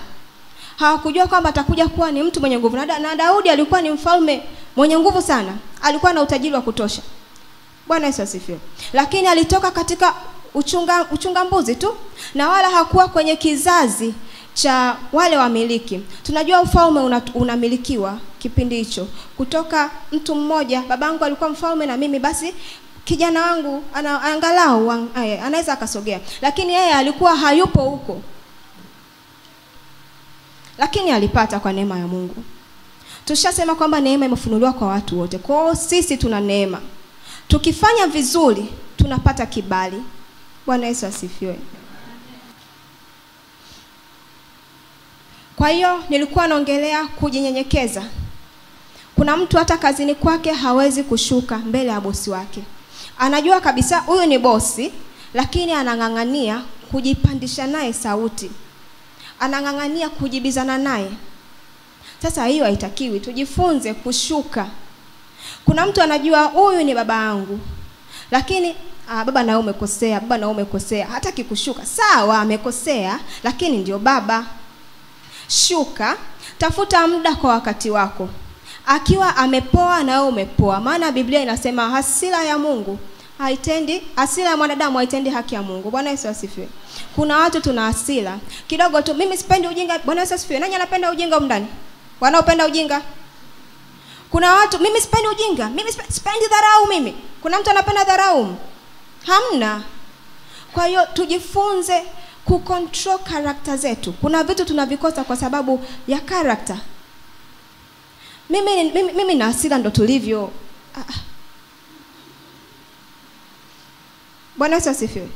Hawakujua kwamba atakuja kuwa ni mtu mwenye nguvu. Na Daudi alikuwa ni mfalme mwenye nguvu sana. Alikuwa na utajiri wa kutosha. Bwana Yesu asifiwe. Lakini alitoka katika uchunga mbuzi tu, na wala hakuwa kwenye kizazi cha wale wamiliki. Tunajua ufalme unamilikiwa kipindi hicho kutoka mtu mmoja. Babangu alikuwa mfalme na mimi, basi kijana wangu angalau anaweza akasogea. Lakini yeye alikuwa hayupo huko. Lakini alipata kwa neema ya Mungu. Tushasema kwamba neema imefunuliwa kwa watu wote. Kwa hiyo sisi tuna neema. Tukifanya vizuri tunapata kibali. Bwana Yesu asifiwe. Kwa hiyo nilikuwa naongelea kujinyenyekeza. Kuna mtu hata kazini kwake hawezi kushuka mbele ya bosi wake. Anajua kabisa huyu ni bosi, lakini anang'ang'ania kujipandisha naye sauti. Anang'ang'ania kujibizana naye. Sasa hiyo haitakiwi. Tujifunze kushuka. Kuna mtu anajua huyu ni baba yangu, lakini baba na umekosea, baba na umekosea. Hataki kushuka. Sawa, amekosea, lakini ndio baba. Shuka, tafuta muda kwa wakati wako. Akiwa amepoa na wewe umepoa. Maana Biblia inasema hasira ya Mungu haitendi, hasira ya mwanadamu haitendi haki ya Mungu. Bwana Yesu asifiwe. Kuna watu tuna hasira kidogo tu. Mimi sipendi ujinga. Bwana Yesu asifiwe. Nani anapenda ujinga ndani? Wanaopenda ujinga? Kuna watu, mimi sipendi ujinga, mimi sipendi dharau mimi. Kuna mtu anapenda dharau? Hamna. Kwa hiyo tujifunze kucontrol character zetu. Kuna vitu tunavikosa kwa sababu ya character. Mimi na hasira ndo tulivyo. Bwana Yesu asifiwe.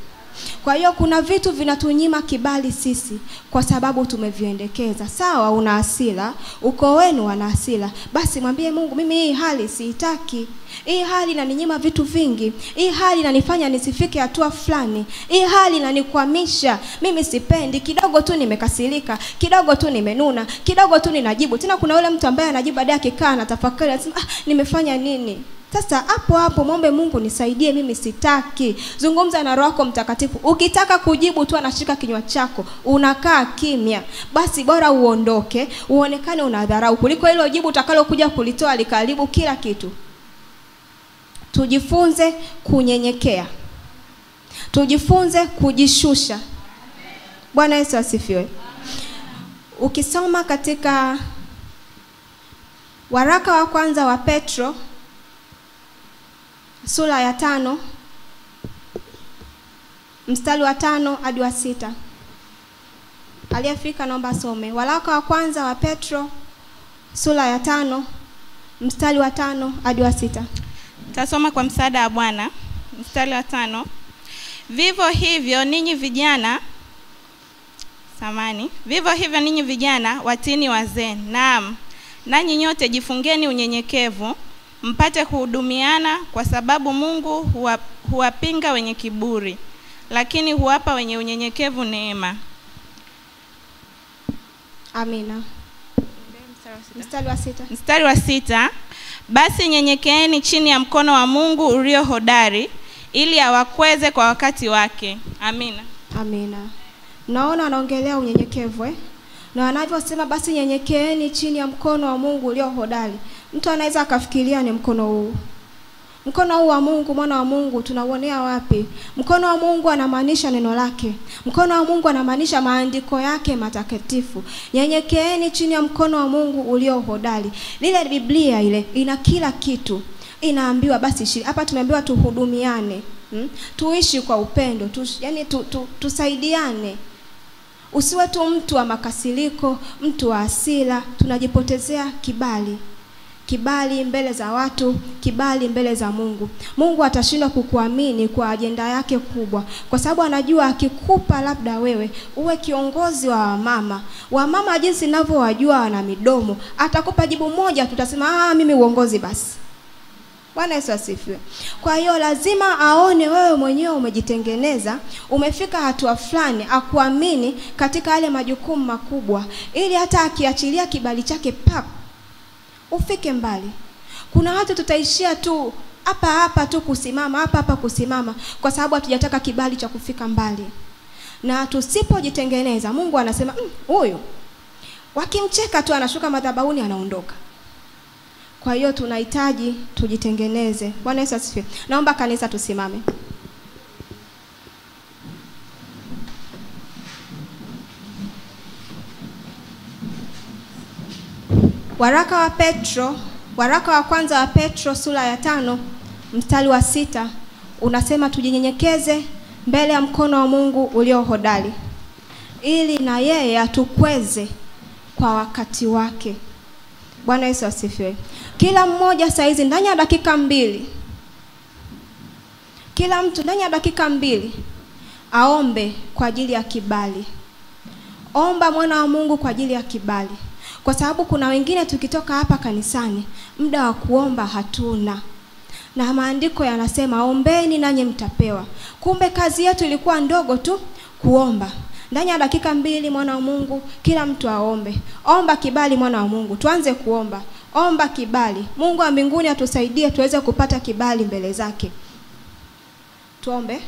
Kwa hiyo kuna vitu vinatunyima kibali sisi kwa sababu tumeviendekeza. Sawa, una hasira, uko wenu wana hasira. Basi mwambie Mungu, mimi hii hali siitaki. Hii hali inaninyima vitu vingi. Hii hali inanifanya nisifike hatua fulani. Hii hali inanikwamisha. Mimi sipendi. Kidogo tu nimekasirika, kidogo tu nimenuna, kidogo tu ninajibu. Tena kuna yule mtu ambaye anajibu baadaye akikaa na tafakari anasema, nimefanya nini? Sasa hapo muombe Mungu, nisaidie, mimi sitaki. Zungumza na Roho Mtakatifu. Ukitaka kujibu tu anashika kinywa chako, unakaa kimya. Basi bora uondoke, uonekane unadharau kuliko hilo jibu utakalokuja kulitoa likaribu kila kitu. Tujifunze kunyenyekea. Tujifunze kujishusha. Bwana Yesu asifiwe. Ukisoma katika waraka wa kwanza wa Petro sura ya 5 mstari wa 5 hadi wa 6. Aliyefika naomba some. Waraka wa kwanza wa Petro sura ya 5 mstari wa 5 hadi wa 6. Tasoma kwa msaada wa Bwana. Mstari wa 5. Vivyo hivyo ninyi vijana watini wazee. Naam, nanyi nyote jifungeni unyenyekevu, mpate kuhudumiana, kwa sababu Mungu huwapinga wenye kiburi, lakini huwapa wenye unyenyekevu neema. Amina. Mstari wa 6. Basi nyenyekeeni chini ya mkono wa Mungu ulio hodari, ili awakweze kwa wakati wake. Amina. Amina. Naona anaongelea unyenyekevu na anavyosema basi nyenyekeeni chini ya mkono wa Mungu ulio hodari. Mtu anaweza akafikiria ni mkono huu. Mkono huu wa Mungu, mwana wa Mungu, tunauonea wapi? Mkono wa Mungu anamaanisha neno lake. Mkono wa Mungu anamaanisha maandiko yake matakatifu. Nyenyekeeni chini ya mkono wa Mungu ulio hodari. Lile Biblia ile ina kila kitu. Inaambiwa basi hapa tumeambiwa tuhudumiane. Tuishi kwa upendo, tusaidiane. Usiwe tu mtu wa makasiriko, mtu wa hasira. Tunajipotezea kibali. Kibali mbele za watu, kibali mbele za Mungu. Mungu atashindwa kukuamini kwa ajenda yake kubwa, kwa sababu anajua akikupa labda wewe uwe kiongozi wa mama jinsi ninavyowajua wana midomo, atakupa jibu moja tutasema mimi uongozi basi. Bwana Yesu asifiwe. Kwa hiyo lazima aone wewe mwenyewe umejitengeneza, umefika hatua fulani, akuamini katika yale majukumu makubwa, ili hata akiachilia kibali chake ufike mbali. Kuna watu tutaishia tu hapa tu kusimama, hapa kusimama, kwa sababu hatujataka kibali cha kufika mbali. Na tusipojitengeneza, Mungu anasema huyu wakimcheka tu anashuka madhabahuni anaondoka. Kwa hiyo tunahitaji tujitengeneze. Bwana Yesu asifiwe. Naomba kanisa tusimame. Waraka wa kwanza wa Petro sura ya 5 mstari wa 6 unasema tujinyenyekeze mbele ya mkono wa Mungu ulio hodari, ili na yeye atukweze kwa wakati wake. Bwana Yesu asifiwe. Kila mmoja saizi ndani ya dakika 2, kila mtu ndani ya dakika 2 aombe kwa ajili ya kibali. Omba mwana wa Mungu kwa ajili ya kibali. Kwa sababu kuna wengine tukitoka hapa kanisani muda wa kuomba hatuna. Na maandiko yanasema ombeni nanyi mtapewa. Kumbe kazi yetu ilikuwa ndogo tu, kuomba. Ndani ya dakika 2 mwana wa Mungu kila mtu aombe. Omba kibali mwana wa Mungu. Tuanze kuomba. Omba kibali. Mungu wa mbinguni atusaidie tuweze kupata kibali mbele zake. Tuombe.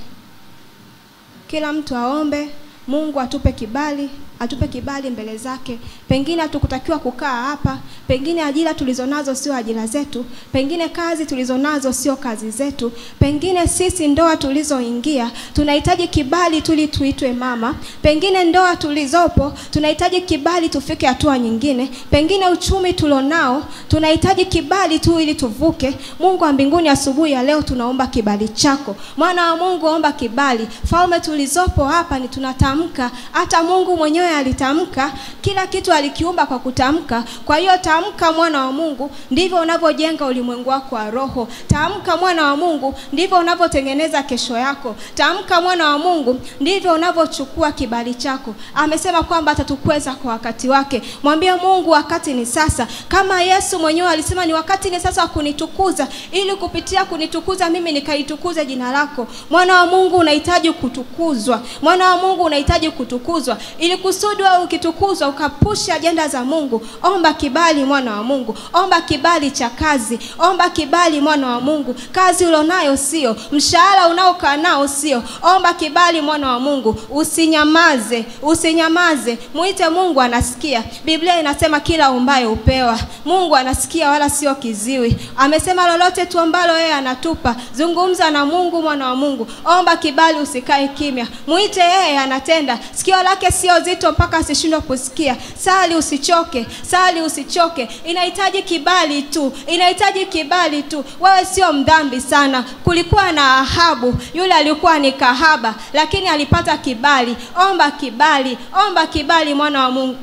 Kila mtu aombe. Mungu atupe kibali mbele zake. Pengine hatukutakiwa kukaa hapa, pengine ajira tulizonazo sio ajira zetu, pengine kazi tulizonazo sio kazi zetu, pengine sisi ndoa tulizoingia tunahitaji kibali tuli tuitwe mama, pengine ndoa tulizopo tunahitaji kibali tufike hatua nyingine, pengine uchumi tulionao tunahitaji kibali tu ili tuvuke. Mungu wa mbinguni asubuhi ya leo tunaomba kibali chako. Mwana wa Mungu omba kibali. Falme tulizopo hapa ni tunatamka, hata Mungu mwenyewe alitamka, kila kitu alikiumba kwa kutamka. Kwa hiyo tamka mwana wa Mungu, ndivyo unavyojenga ulimwengu wako wa roho. Tamka mwana wa Mungu, ndivyo unavyotengeneza kesho yako. Tamka mwana wa Mungu, ndivyo unavyochukua kibali chako. Amesema kwamba atatukweza kwa wakati wake. Mwambie Mungu wakati ni sasa. Kama Yesu mwenyewe alisema ni wakati ni sasa kunitukuza, ili kupitia kunitukuza mimi nikaitukuze jina lako. Mwana wa Mungu unahitaji kutukuzwa. Mwana wa Mungu unahitaji kutukuzwa. Ili kusudi wewe ukitukuzwa ukapusha ajenda za Mungu. Omba kibali mwana wa Mungu. Omba kibali cha kazi. Omba kibali mwana wa Mungu. Kazi ulionayo sio, mshahara unaokaa nao sio. Omba kibali mwana wa Mungu. Usinyamaze. Muite Mungu, anasikia. Biblia inasema kila ombaye upewa. Mungu anasikia wala sio kiziwi. Amesema lolote tuombalo yeye anatupa. Zungumza na Mungu mwana wa Mungu. Omba kibali, usikae kimya. Muite yeye, anatenda. Sikio lake sio zito mpaka asishindwe kusikia. Sali usichoke. Inahitaji kibali tu. Wewe sio mdhambi sana. Kulikuwa na Ahabu, yule alikuwa ni kahaba, lakini alipata kibali. Omba kibali mwana wa Mungu.